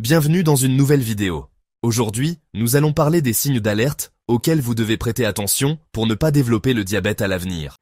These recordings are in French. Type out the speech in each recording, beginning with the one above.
Bienvenue dans une nouvelle vidéo. Aujourd'hui, nous allons parler des signes d'alerte auxquels vous devez prêter attention pour ne pas développer le diabète à l'avenir.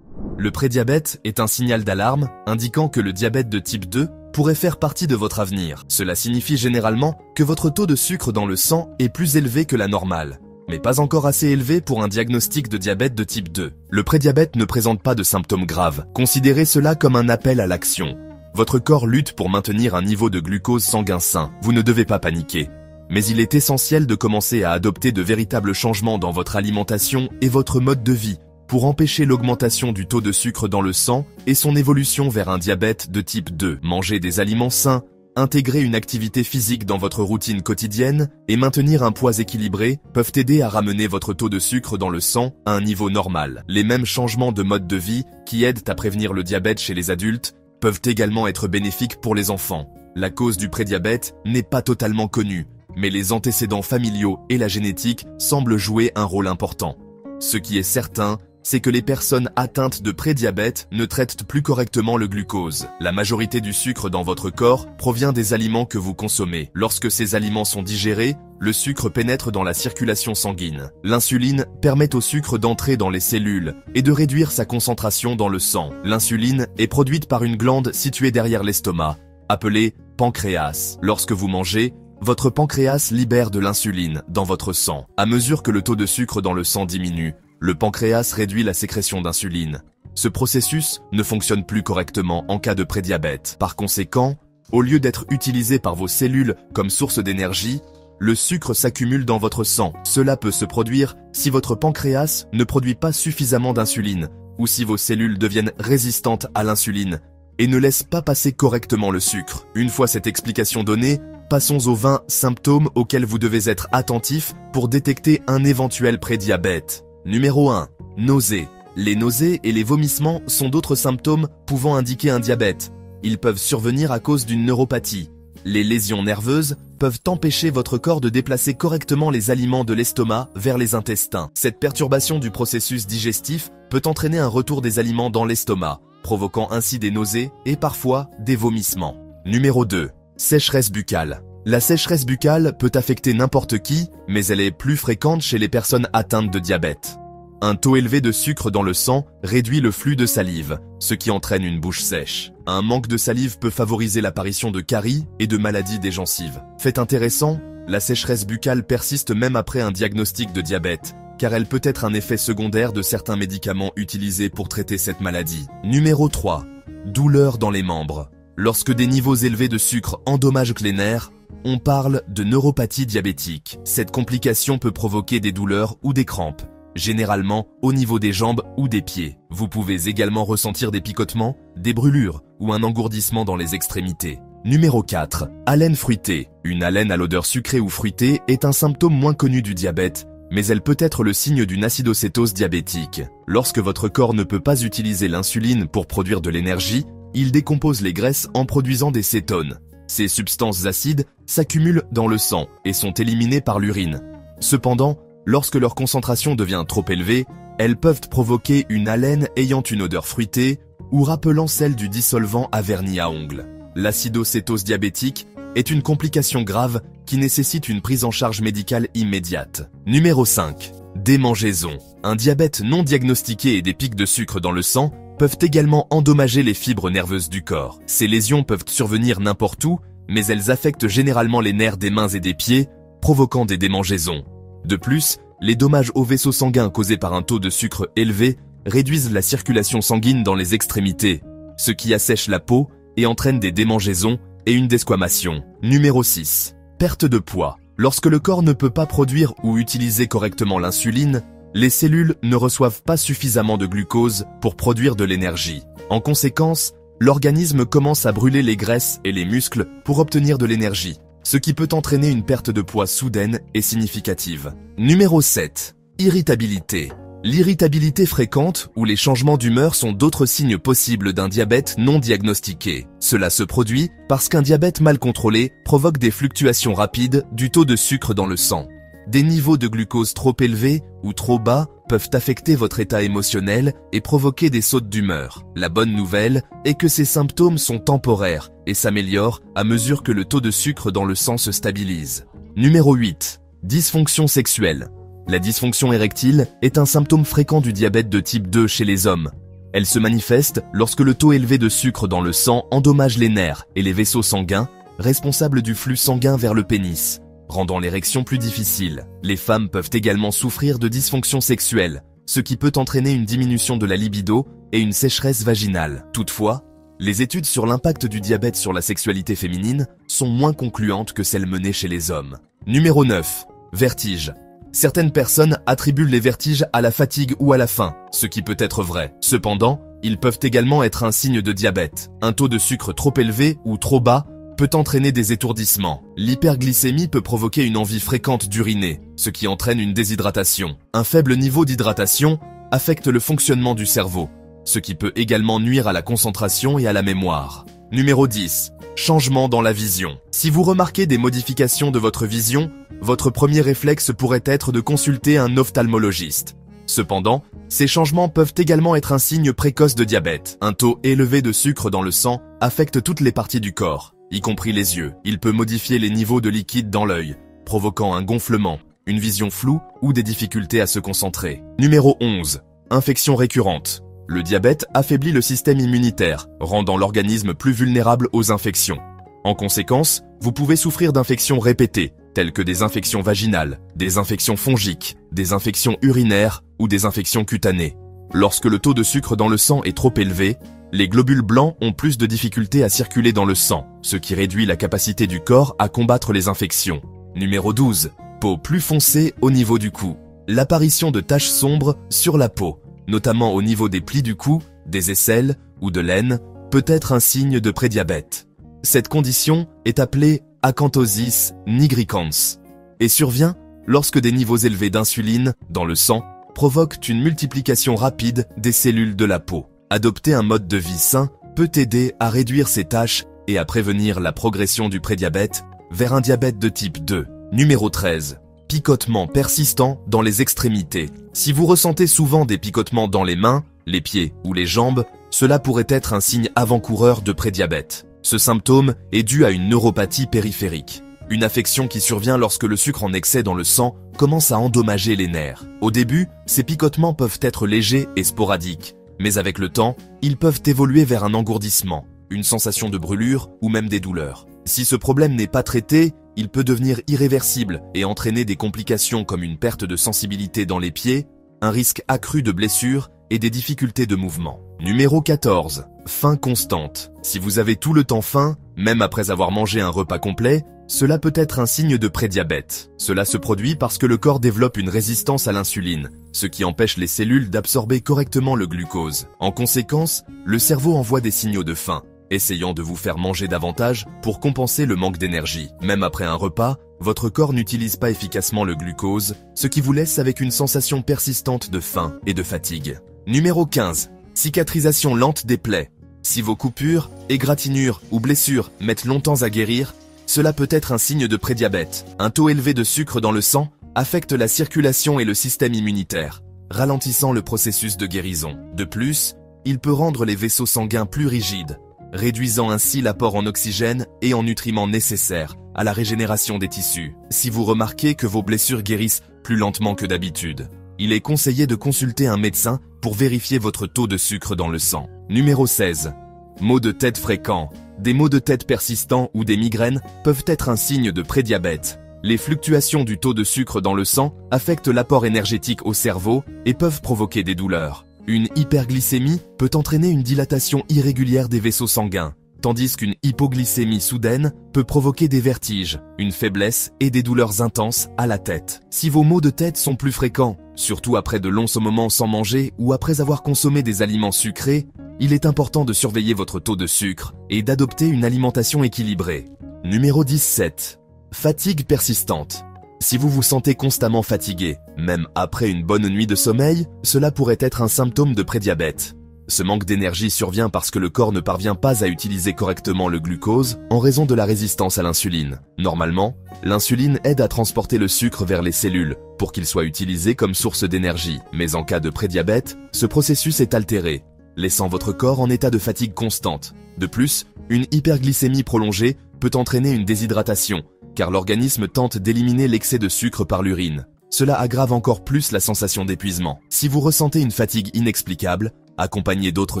Le prédiabète est un signal d'alarme indiquant que le diabète de type 2 pourrait faire partie de votre avenir. Cela signifie généralement que votre taux de sucre dans le sang est plus élevé que la normale, mais pas encore assez élevé pour un diagnostic de diabète de type 2. Le prédiabète ne présente pas de symptômes graves. Considérez cela comme un appel à l'action. Votre corps lutte pour maintenir un niveau de glucose sanguin sain. Vous ne devez pas paniquer. Mais il est essentiel de commencer à adopter de véritables changements dans votre alimentation et votre mode de vie pour empêcher l'augmentation du taux de sucre dans le sang et son évolution vers un diabète de type 2. Manger des aliments sains, intégrer une activité physique dans votre routine quotidienne et maintenir un poids équilibré peuvent aider à ramener votre taux de sucre dans le sang à un niveau normal. Les mêmes changements de mode de vie qui aident à prévenir le diabète chez les adultes peuvent également être bénéfiques pour les enfants. La cause du prédiabète n'est pas totalement connue, mais les antécédents familiaux et la génétique semblent jouer un rôle important. Ce qui est certain, c'est que les personnes atteintes de prédiabète ne traitent plus correctement le glucose. La majorité du sucre dans votre corps provient des aliments que vous consommez. Lorsque ces aliments sont digérés, le sucre pénètre dans la circulation sanguine. L'insuline permet au sucre d'entrer dans les cellules et de réduire sa concentration dans le sang. L'insuline est produite par une glande située derrière l'estomac, appelée pancréas. Lorsque vous mangez, votre pancréas libère de l'insuline dans votre sang. À mesure que le taux de sucre dans le sang diminue, le pancréas réduit la sécrétion d'insuline. Ce processus ne fonctionne plus correctement en cas de prédiabète. Par conséquent, au lieu d'être utilisé par vos cellules comme source d'énergie, le sucre s'accumule dans votre sang. Cela peut se produire si votre pancréas ne produit pas suffisamment d'insuline ou si vos cellules deviennent résistantes à l'insuline et ne laissent pas passer correctement le sucre. Une fois cette explication donnée, passons aux 20 symptômes auxquels vous devez être attentif pour détecter un éventuel prédiabète. Numéro 1. Nausées. Les nausées et les vomissements sont d'autres symptômes pouvant indiquer un diabète. Ils peuvent survenir à cause d'une neuropathie. Les lésions nerveuses peuvent empêcher votre corps de déplacer correctement les aliments de l'estomac vers les intestins. Cette perturbation du processus digestif peut entraîner un retour des aliments dans l'estomac, provoquant ainsi des nausées et parfois des vomissements. Numéro 2. Sécheresse buccale. La sécheresse buccale peut affecter n'importe qui, mais elle est plus fréquente chez les personnes atteintes de diabète. Un taux élevé de sucre dans le sang réduit le flux de salive, ce qui entraîne une bouche sèche. Un manque de salive peut favoriser l'apparition de caries et de maladies des gencives. Fait intéressant, la sécheresse buccale persiste même après un diagnostic de diabète, car elle peut être un effet secondaire de certains médicaments utilisés pour traiter cette maladie. Numéro 3. Douleurs dans les membres. Lorsque des niveaux élevés de sucre endommagent les nerfs, on parle de neuropathie diabétique. Cette complication peut provoquer des douleurs ou des crampes, généralement au niveau des jambes ou des pieds. Vous pouvez également ressentir des picotements, des brûlures ou un engourdissement dans les extrémités. Numéro 4. Haleine fruitée. Une haleine à l'odeur sucrée ou fruitée est un symptôme moins connu du diabète, mais elle peut être le signe d'une acidocétose diabétique. Lorsque votre corps ne peut pas utiliser l'insuline pour produire de l'énergie, il décompose les graisses en produisant des cétones. Ces substances acides s'accumulent dans le sang et sont éliminées par l'urine. Cependant, lorsque leur concentration devient trop élevée, elles peuvent provoquer une haleine ayant une odeur fruitée ou rappelant celle du dissolvant à vernis à ongles. L'acidocétose diabétique est une complication grave qui nécessite une prise en charge médicale immédiate. Numéro 5. Démangeaison. Un diabète non diagnostiqué et des pics de sucre dans le sang peuvent également endommager les fibres nerveuses du corps. Ces lésions peuvent survenir n'importe où, mais elles affectent généralement les nerfs des mains et des pieds, provoquant des démangeaisons. De plus, les dommages aux vaisseaux sanguins causés par un taux de sucre élevé réduisent la circulation sanguine dans les extrémités, ce qui assèche la peau et entraîne des démangeaisons et une desquamation. Numéro 6. Perte de poids. Lorsque le corps ne peut pas produire ou utiliser correctement l'insuline, les cellules ne reçoivent pas suffisamment de glucose pour produire de l'énergie. En conséquence, l'organisme commence à brûler les graisses et les muscles pour obtenir de l'énergie, ce qui peut entraîner une perte de poids soudaine et significative. Numéro 7. Irritabilité. L'irritabilité fréquente ou les changements d'humeur sont d'autres signes possibles d'un diabète non diagnostiqué. Cela se produit parce qu'un diabète mal contrôlé provoque des fluctuations rapides du taux de sucre dans le sang. Des niveaux de glucose trop élevés ou trop bas peuvent affecter votre état émotionnel et provoquer des sautes d'humeur. La bonne nouvelle est que ces symptômes sont temporaires et s'améliorent à mesure que le taux de sucre dans le sang se stabilise. Numéro 8. Dysfonction sexuelle. La dysfonction érectile est un symptôme fréquent du diabète de type 2 chez les hommes. Elle se manifeste lorsque le taux élevé de sucre dans le sang endommage les nerfs et les vaisseaux sanguins, responsables du flux sanguin vers le pénis, rendant l'érection plus difficile. Les femmes peuvent également souffrir de dysfonction sexuelle, ce qui peut entraîner une diminution de la libido et une sécheresse vaginale. Toutefois, les études sur l'impact du diabète sur la sexualité féminine sont moins concluantes que celles menées chez les hommes. Numéro 9. Vertige. Certaines personnes attribuent les vertiges à la fatigue ou à la faim, ce qui peut être vrai. Cependant, ils peuvent également être un signe de diabète. Un taux de sucre trop élevé ou trop bas peut entraîner des étourdissements. L'hyperglycémie peut provoquer une envie fréquente d'uriner, ce qui entraîne une déshydratation. Un faible niveau d'hydratation affecte le fonctionnement du cerveau, ce qui peut également nuire à la concentration et à la mémoire. Numéro 10. Changement dans la vision. Si vous remarquez des modifications de votre vision, votre premier réflexe pourrait être de consulter un ophtalmologiste. Cependant, ces changements peuvent également être un signe précoce de diabète. Un taux élevé de sucre dans le sang affecte toutes les parties du corps, y compris les yeux. Il peut modifier les niveaux de liquide dans l'œil, provoquant un gonflement, une vision floue ou des difficultés à se concentrer. Numéro 11. Infection récurrente. Le diabète affaiblit le système immunitaire, rendant l'organisme plus vulnérable aux infections. En conséquence, vous pouvez souffrir d'infections répétées, telles que des infections vaginales, des infections fongiques, des infections urinaires ou des infections cutanées. Lorsque le taux de sucre dans le sang est trop élevé, les globules blancs ont plus de difficultés à circuler dans le sang, ce qui réduit la capacité du corps à combattre les infections. Numéro 12. Peau plus foncée au niveau du cou. L'apparition de taches sombres sur la peau, notamment au niveau des plis du cou, des aisselles ou de l'aine, peut être un signe de prédiabète. Cette condition est appelée acanthosis nigricans et survient lorsque des niveaux élevés d'insuline dans le sang provoquent une multiplication rapide des cellules de la peau. Adopter un mode de vie sain peut aider à réduire ces taches et à prévenir la progression du prédiabète vers un diabète de type 2. Numéro 13. Picotements persistants dans les extrémités. Si vous ressentez souvent des picotements dans les mains, les pieds ou les jambes, cela pourrait être un signe avant-coureur de prédiabète. Ce symptôme est dû à une neuropathie périphérique, une affection qui survient lorsque le sucre en excès dans le sang commence à endommager les nerfs. Au début, ces picotements peuvent être légers et sporadiques, mais avec le temps, ils peuvent évoluer vers un engourdissement, une sensation de brûlure ou même des douleurs. Si ce problème n'est pas traité, il peut devenir irréversible et entraîner des complications comme une perte de sensibilité dans les pieds, un risque accru de blessures et des difficultés de mouvement. Numéro 14. Faim constante. Si vous avez tout le temps faim, même après avoir mangé un repas complet, cela peut être un signe de prédiabète. Cela se produit parce que le corps développe une résistance à l'insuline, ce qui empêche les cellules d'absorber correctement le glucose. En conséquence, le cerveau envoie des signaux de faim, essayant de vous faire manger davantage pour compenser le manque d'énergie. Même après un repas, votre corps n'utilise pas efficacement le glucose, ce qui vous laisse avec une sensation persistante de faim et de fatigue. Numéro 15. Cicatrisation lente des plaies. Si vos coupures, égratignures ou blessures mettent longtemps à guérir, cela peut être un signe de prédiabète. Un taux élevé de sucre dans le sang affecte la circulation et le système immunitaire, ralentissant le processus de guérison. De plus, il peut rendre les vaisseaux sanguins plus rigides, réduisant ainsi l'apport en oxygène et en nutriments nécessaires à la régénération des tissus. Si vous remarquez que vos blessures guérissent plus lentement que d'habitude, il est conseillé de consulter un médecin pour vérifier votre taux de sucre dans le sang. Numéro 16. Maux de tête fréquents. Des maux de tête persistants ou des migraines peuvent être un signe de prédiabète. Les fluctuations du taux de sucre dans le sang affectent l'apport énergétique au cerveau et peuvent provoquer des douleurs. Une hyperglycémie peut entraîner une dilatation irrégulière des vaisseaux sanguins, tandis qu'une hypoglycémie soudaine peut provoquer des vertiges, une faiblesse et des douleurs intenses à la tête. Si vos maux de tête sont plus fréquents, surtout après de longs moments sans manger ou après avoir consommé des aliments sucrés, il est important de surveiller votre taux de sucre et d'adopter une alimentation équilibrée. Numéro 17. Fatigue persistante. Si vous vous sentez constamment fatigué, même après une bonne nuit de sommeil, cela pourrait être un symptôme de prédiabète. Ce manque d'énergie survient parce que le corps ne parvient pas à utiliser correctement le glucose en raison de la résistance à l'insuline. Normalement, l'insuline aide à transporter le sucre vers les cellules pour qu'il soit utilisé comme source d'énergie. Mais en cas de prédiabète, ce processus est altéré, laissant votre corps en état de fatigue constante. De plus, une hyperglycémie prolongée peut entraîner une déshydratation, car l'organisme tente d'éliminer l'excès de sucre par l'urine. Cela aggrave encore plus la sensation d'épuisement. Si vous ressentez une fatigue inexplicable, accompagnée d'autres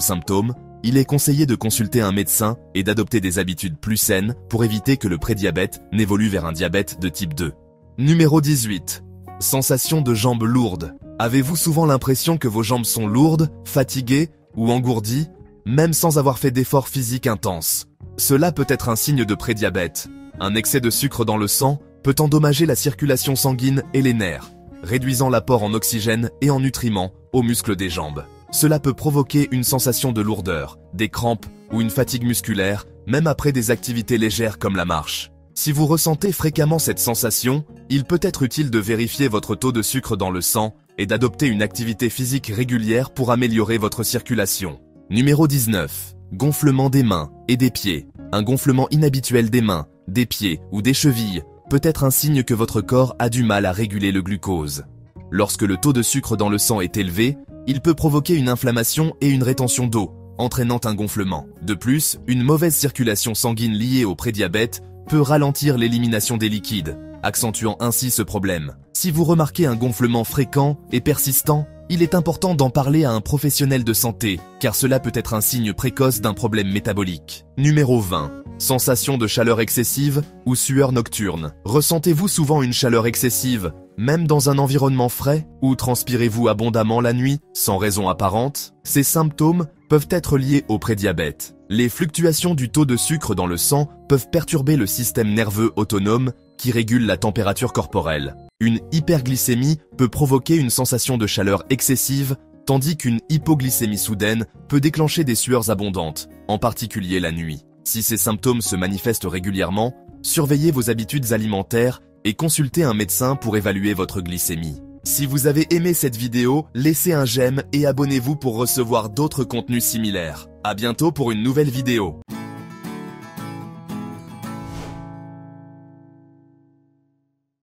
symptômes, il est conseillé de consulter un médecin et d'adopter des habitudes plus saines pour éviter que le prédiabète n'évolue vers un diabète de type 2. Numéro 18. Sensation de jambes lourdes. Avez-vous souvent l'impression que vos jambes sont lourdes, fatiguées ou engourdies, même sans avoir fait d'efforts physiques intenses? Cela peut être un signe de prédiabète. Un excès de sucre dans le sang peut endommager la circulation sanguine et les nerfs, réduisant l'apport en oxygène et en nutriments aux muscles des jambes. Cela peut provoquer une sensation de lourdeur, des crampes ou une fatigue musculaire, même après des activités légères comme la marche. Si vous ressentez fréquemment cette sensation, il peut être utile de vérifier votre taux de sucre dans le sang et d'adopter une activité physique régulière pour améliorer votre circulation. Numéro 19. Gonflement des mains et des pieds. Un gonflement inhabituel des mains, des pieds ou des chevilles peut être un signe que votre corps a du mal à réguler le glucose. Lorsque le taux de sucre dans le sang est élevé, il peut provoquer une inflammation et une rétention d'eau, entraînant un gonflement. De plus, une mauvaise circulation sanguine liée au prédiabète peut ralentir l'élimination des liquides, accentuant ainsi ce problème. Si vous remarquez un gonflement fréquent et persistant, il est important d'en parler à un professionnel de santé, car cela peut être un signe précoce d'un problème métabolique. Numéro 20. Sensation de chaleur excessive ou sueur nocturne. Ressentez-vous souvent une chaleur excessive, même dans un environnement frais, ou transpirez-vous abondamment la nuit, sans raison apparente? Ces symptômes peuvent être liés au prédiabète. Les fluctuations du taux de sucre dans le sang peuvent perturber le système nerveux autonome qui régule la température corporelle. Une hyperglycémie peut provoquer une sensation de chaleur excessive, tandis qu'une hypoglycémie soudaine peut déclencher des sueurs abondantes, en particulier la nuit. Si ces symptômes se manifestent régulièrement, surveillez vos habitudes alimentaires et consultez un médecin pour évaluer votre glycémie. Si vous avez aimé cette vidéo, laissez un j'aime et abonnez-vous pour recevoir d'autres contenus similaires. À bientôt pour une nouvelle vidéo.